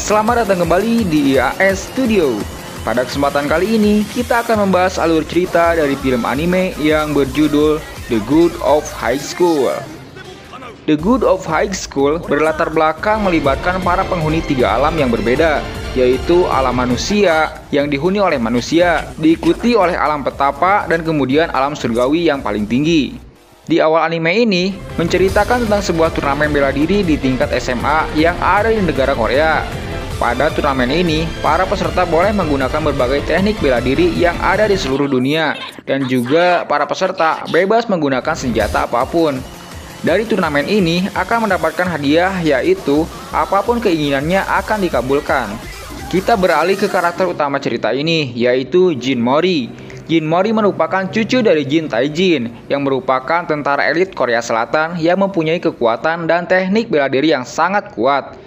Selamat datang kembali di IAS Studio. Pada kesempatan kali ini, kita akan membahas alur cerita dari film anime yang berjudul The Good of High School. The Good of High School berlatar belakang melibatkan para penghuni tiga alam yang berbeda, yaitu alam manusia yang dihuni oleh manusia, diikuti oleh alam petapa dan kemudian alam surgawi yang paling tinggi. Di awal anime ini menceritakan tentang sebuah turnamen bela diri di tingkat SMA yang ada di negara Korea. Pada turnamen ini, para peserta boleh menggunakan berbagai teknik bela diri yang ada di seluruh dunia, dan juga para peserta bebas menggunakan senjata apapun. Dari turnamen ini akan mendapatkan hadiah, yaitu apapun keinginannya akan dikabulkan. Kita beralih ke karakter utama cerita ini, yaitu Jin Mori. Jin Mori merupakan cucu dari Jin Taijin, yang merupakan tentara elit Korea Selatan yang mempunyai kekuatan dan teknik bela diri yang sangat kuat.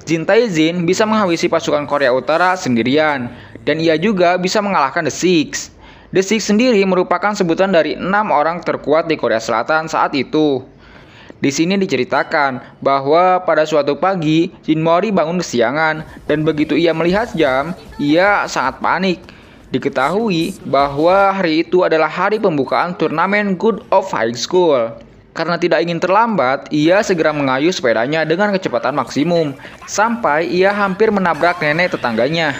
Jin Taijin bisa menghabisi pasukan Korea Utara sendirian, dan ia juga bisa mengalahkan The Six. The Six sendiri merupakan sebutan dari 6 orang terkuat di Korea Selatan saat itu. Di sini diceritakan bahwa pada suatu pagi, Jin Mori bangun kesiangan, dan begitu ia melihat jam, ia sangat panik. Diketahui bahwa hari itu adalah hari pembukaan turnamen Good of High School. Karena tidak ingin terlambat, ia segera mengayuh sepedanya dengan kecepatan maksimum, sampai ia hampir menabrak nenek tetangganya.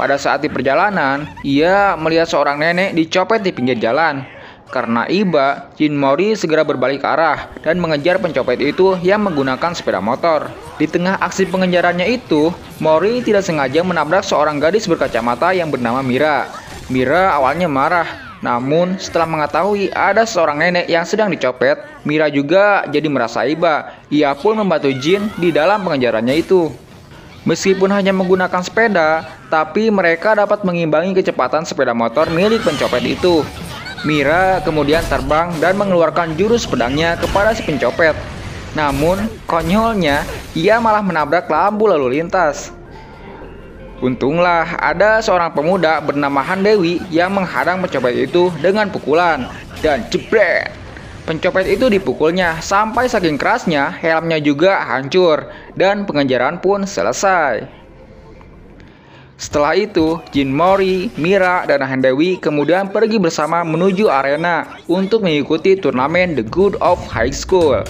Pada saat di perjalanan, ia melihat seorang nenek dicopet di pinggir jalan. Karena iba, Jin Mori segera berbalik arah dan mengejar pencopet itu yang menggunakan sepeda motor. Di tengah aksi pengejarannya itu, Mori tidak sengaja menabrak seorang gadis berkacamata yang bernama Mira. Mira awalnya marah, namun setelah mengetahui ada seorang nenek yang sedang dicopet, Mira juga jadi merasa iba. Ia pun membantu Jin di dalam pengejarannya itu. Meskipun hanya menggunakan sepeda, tapi mereka dapat mengimbangi kecepatan sepeda motor milik pencopet itu. Mira kemudian terbang dan mengeluarkan jurus pedangnya kepada si pencopet. Namun, konyolnya, ia malah menabrak lampu lalu lintas. Untunglah ada seorang pemuda bernama Han Dewi yang menghadang pencopet itu dengan pukulan. Dan jebret! Pencopet itu dipukulnya sampai saking kerasnya helmnya juga hancur dan pengejaran pun selesai. Setelah itu, Jin Mori, Mira, dan Han Dewi kemudian pergi bersama menuju arena untuk mengikuti turnamen The Good of High School.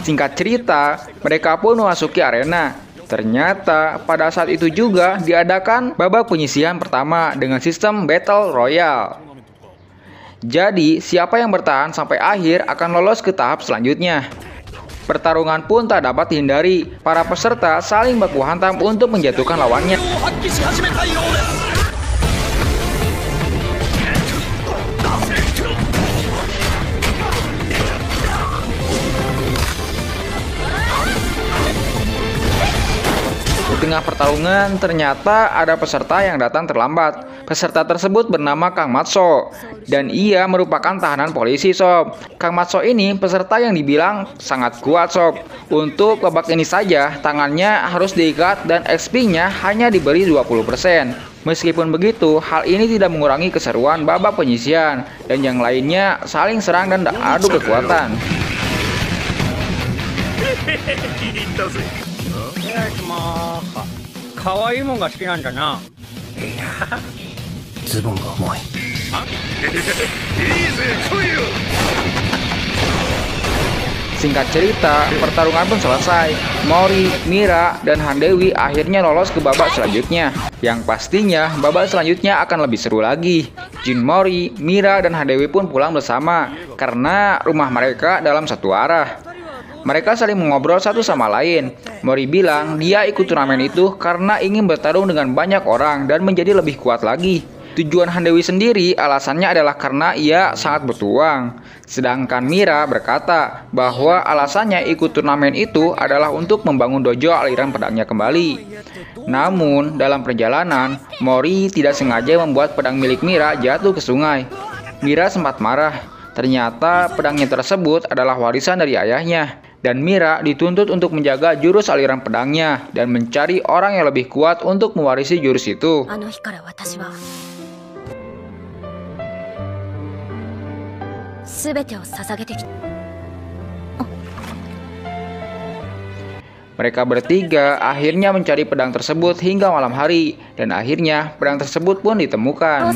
Singkat cerita, mereka pun memasuki arena. Ternyata pada saat itu juga diadakan babak penyisihan pertama dengan sistem Battle Royale. Jadi siapa yang bertahan sampai akhir akan lolos ke tahap selanjutnya. Pertarungan pun tak dapat dihindari, para peserta saling baku hantam untuk menjatuhkan lawannya. Di tengah pertarungan, ternyata ada peserta yang datang terlambat. Peserta tersebut bernama Kang Matso, dan ia merupakan tahanan polisi, sob. Kang Matso ini peserta yang dibilang sangat kuat, sob. Untuk babak ini saja, tangannya harus diikat dan XP-nya hanya diberi 20%. Meskipun begitu, hal ini tidak mengurangi keseruan babak penyisihan, dan yang lainnya saling serang dan adu kekuatan. Singkat cerita, pertarungan pun selesai. Mori, Mira, dan Han Dewi akhirnya lolos ke babak selanjutnya. Yang pastinya, babak selanjutnya akan lebih seru lagi. Jin Mori, Mira, dan Han Dewi pun pulang bersama karena rumah mereka dalam satu arah. Mereka saling mengobrol satu sama lain. Mori bilang dia ikut turnamen itu karena ingin bertarung dengan banyak orang dan menjadi lebih kuat lagi. Tujuan Han Dewi sendiri alasannya adalah karena ia sangat bertuang. Sedangkan Mira berkata bahwa alasannya ikut turnamen itu adalah untuk membangun dojo aliran pedangnya kembali. Namun dalam perjalanan, Mori tidak sengaja membuat pedang milik Mira jatuh ke sungai. Mira sempat marah. Ternyata pedangnya tersebut adalah warisan dari ayahnya. Dan Mira dituntut untuk menjaga jurus aliran pedangnya dan mencari orang yang lebih kuat untuk mewarisi jurus itu. Mereka bertiga akhirnya mencari pedang tersebut hingga malam hari, dan akhirnya pedang tersebut pun ditemukan.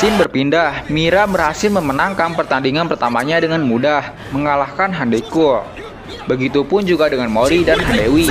Scene berpindah, Mira berhasil memenangkan pertandingan pertamanya dengan mudah, mengalahkan Handeku. Begitupun juga dengan Mori dan Handewi.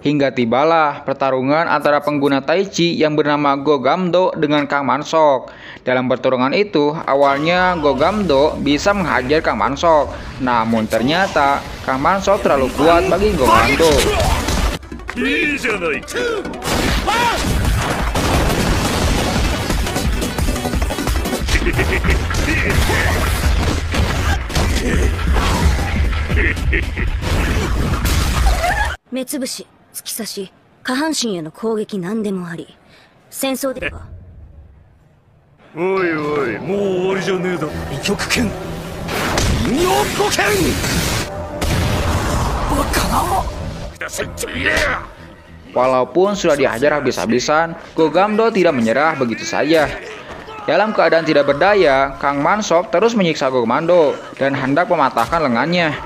Hingga tibalah pertarungan antara pengguna Tai Chi yang bernama Go Gamdo dengan Kang Mansok. Dalam pertarungan itu, awalnya Go Gamdo bisa menghajar Kang Mansok. Namun ternyata Kang Mansok terlalu kuat bagi Go Gamdo. Walaupun sudah dihajar habis-habisan, Go Gamdo tidak menyerah begitu saja. Dalam keadaan tidak berdaya, Kang Mansok terus menyiksa Go Gamdo dan hendak mematahkan lengannya.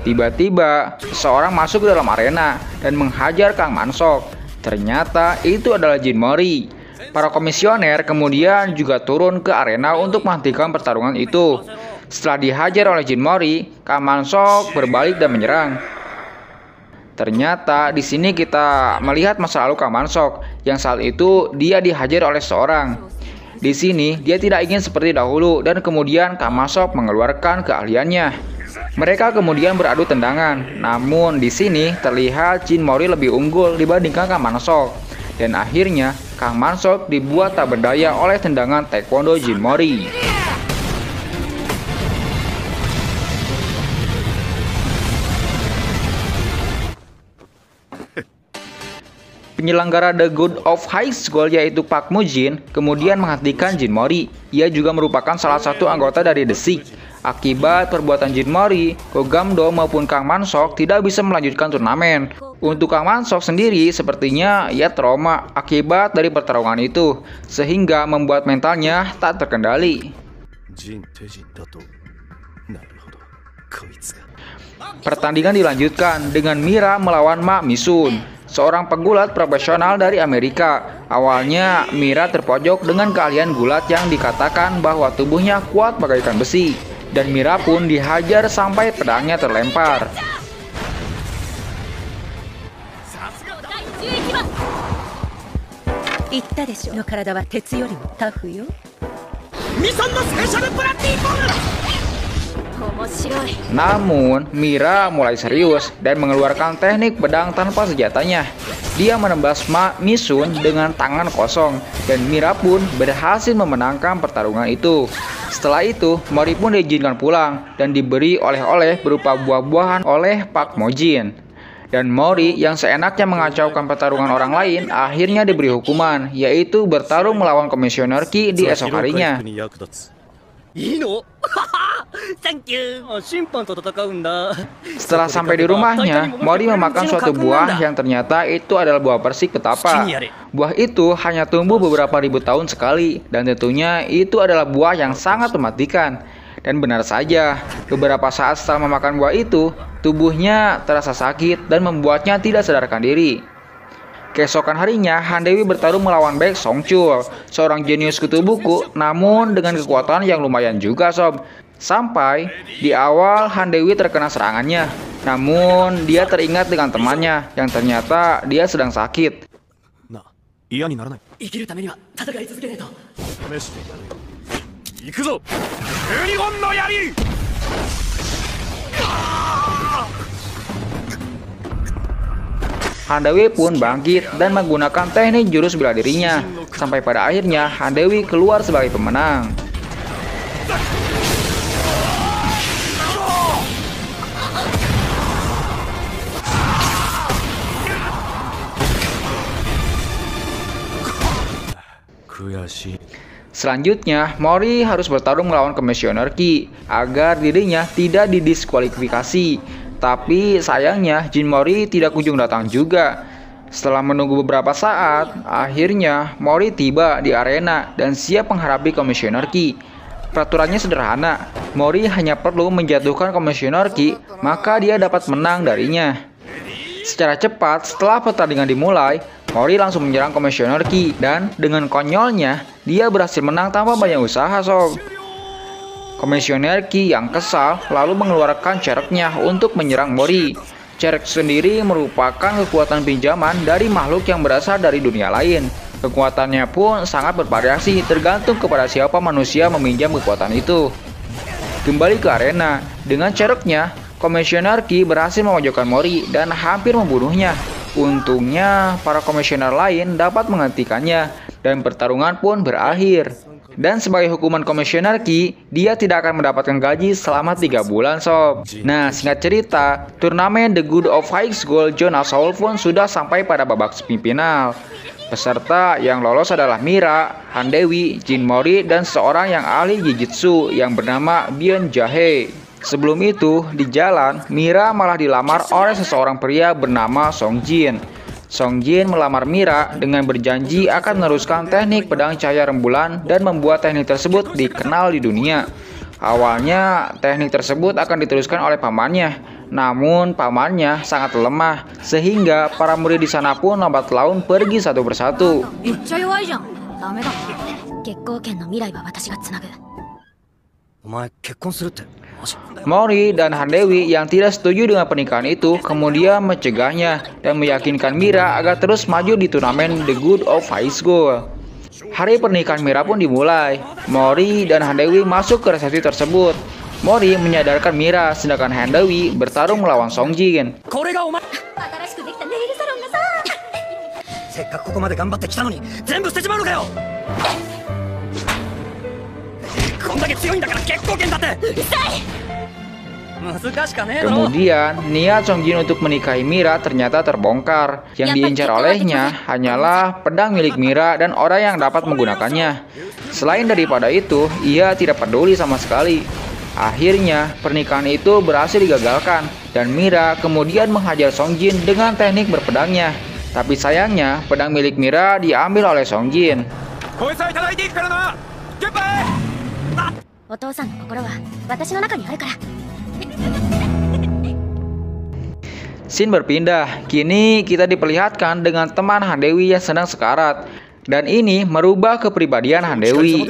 Tiba-tiba, seseorang masuk ke dalam arena dan menghajar Kang Mansok. Ternyata itu adalah Jin Mori. Para komisioner kemudian juga turun ke arena untuk menghentikan pertarungan itu. Setelah dihajar oleh Jin Mori, Kang Mansok berbalik dan menyerang. Ternyata di sini kita melihat masa lalu Kang Mansok, yang saat itu dia dihajar oleh seorang. Di sini dia tidak ingin seperti dahulu dan kemudian Kang Mansok mengeluarkan keahliannya. Mereka kemudian beradu tendangan. Namun di sini terlihat Jin Mori lebih unggul dibandingkan Kang Mansok. Dan akhirnya Kang Mansok dibuat tak berdaya oleh tendangan Taekwondo Jin Mori. Penyelenggara The Good of High School yaitu Park Mujin kemudian menghentikan Jin Mori. Ia juga merupakan salah satu anggota dari The Six. Akibat perbuatan Jin Mori, Go Gamdo maupun Kang Mansok tidak bisa melanjutkan turnamen. Untuk Kang Mansok sendiri sepertinya ia trauma akibat dari pertarungan itu, sehingga membuat mentalnya tak terkendali. Pertandingan dilanjutkan dengan Mira melawan Ma Misun, seorang pegulat profesional dari Amerika. Awalnya Mira terpojok dengan keahlian gulat yang dikatakan bahwa tubuhnya kuat bagaikan besi. Dan Mira pun dihajar sampai pedangnya terlempar. Namun, Mira mulai serius dan mengeluarkan teknik pedang tanpa senjatanya. Dia menembas Ma Misun dengan tangan kosong, dan Mira pun berhasil memenangkan pertarungan itu. Setelah itu, Mori pun diizinkan pulang dan diberi oleh-oleh berupa buah-buahan oleh Park Mujin. Dan Mori yang seenaknya mengacaukan pertarungan orang lain akhirnya diberi hukuman, yaitu bertarung melawan Komisioner Ki di esok harinya. Setelah sampai di rumahnya, Mori memakan suatu buah yang ternyata itu adalah buah persik petapa. Buah itu hanya tumbuh beberapa ribu tahun sekali, dan tentunya itu adalah buah yang sangat mematikan. Dan benar saja, beberapa saat setelah memakan buah itu, tubuhnya terasa sakit dan membuatnya tidak sadarkan diri. Keesokan harinya, Han Dewi bertarung melawan Baek Songchul, seorang jenius kutu buku, namun dengan kekuatan yang lumayan juga sob. Sampai di awal Han Dewi terkena serangannya, namun dia teringat dengan temannya yang ternyata dia sedang sakit. Han Dewi pun bangkit dan menggunakan teknik jurus bela dirinya. Sampai pada akhirnya Han Dewi keluar sebagai pemenang. Selanjutnya, Mori harus bertarung melawan Komisioner Ki agar dirinya tidak didiskualifikasi. Tapi sayangnya Jin Mori tidak kunjung datang juga. Setelah menunggu beberapa saat, akhirnya Mori tiba di arena dan siap menghadapi Komisioner Ki. Peraturannya sederhana, Mori hanya perlu menjatuhkan Komisioner Ki, maka dia dapat menang darinya. Secara cepat setelah pertandingan dimulai, Mori langsung menyerang Komisioner Ki dan dengan konyolnya dia berhasil menang tanpa banyak usaha sob. Komisioner Ki yang kesal lalu mengeluarkan cereknya untuk menyerang Mori. Cerek sendiri merupakan kekuatan pinjaman dari makhluk yang berasal dari dunia lain. Kekuatannya pun sangat bervariasi tergantung kepada siapa manusia meminjam kekuatan itu. Kembali ke arena, dengan cereknya Komisioner Ki berhasil memojokkan Mori dan hampir membunuhnya. Untungnya, para komisioner lain dapat menghentikannya dan pertarungan pun berakhir. Dan sebagai hukuman Komisioner Ki, dia tidak akan mendapatkan gaji selama 3 bulan sob. Nah, singkat cerita, turnamen The Good of High School Zona Soul pun sudah sampai pada babak semifinal. Peserta yang lolos adalah Mira, Han Dewi, Jin Mori, dan seorang yang ahli Jijutsu yang bernama Bion Jae. Sebelum itu, di jalan, Mira malah dilamar oleh seseorang pria bernama Song Jin. Song Jin melamar Mira dengan berjanji akan meneruskan teknik pedang cahaya rembulan dan membuat teknik tersebut dikenal di dunia. Awalnya, teknik tersebut akan diteruskan oleh pamannya. Namun, pamannya sangat lemah, sehingga para murid di sana pun lambat laun pergi satu persatu. Mori dan Han Dewi yang tidak setuju dengan pernikahan itu kemudian mencegahnya dan meyakinkan Mira agar terus maju di turnamen The Good of High School. Hari pernikahan Mira pun dimulai. Mori dan Han Dewi masuk ke resepsi tersebut. Mori menyadarkan Mira, sedangkan Han Dewi bertarung melawan Song Jin. Kemudian, niat Song Jin untuk menikahi Mira ternyata terbongkar. Yang diincar olehnya hanyalah pedang milik Mira dan orang yang dapat menggunakannya. Selain daripada itu, ia tidak peduli sama sekali. Akhirnya, pernikahan itu berhasil digagalkan dan Mira kemudian menghajar Song Jin dengan teknik berpedangnya. Tapi sayangnya, pedang milik Mira diambil oleh Song Jin. Scene berpindah, kini kita diperlihatkan dengan teman Han Dewi yang sedang sekarat. Dan ini merubah kepribadian Han Dewi.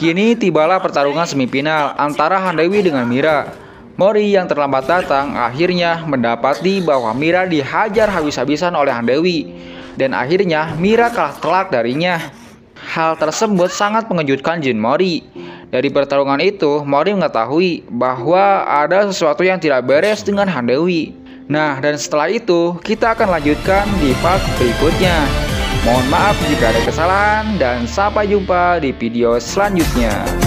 Kini tibalah pertarungan semifinal antara Han Dewi dengan Mira. Mori yang terlambat datang akhirnya mendapati bahwa Mira dihajar habis-habisan oleh Han Dewi. Dan akhirnya Mira kalah telak darinya. Hal tersebut sangat mengejutkan Jin Mori. Dari pertarungan itu, Mori mengetahui bahwa ada sesuatu yang tidak beres dengan Han Dewi. Nah, dan setelah itu kita akan lanjutkan di part berikutnya. Mohon maaf jika ada kesalahan dan sampai jumpa di video selanjutnya.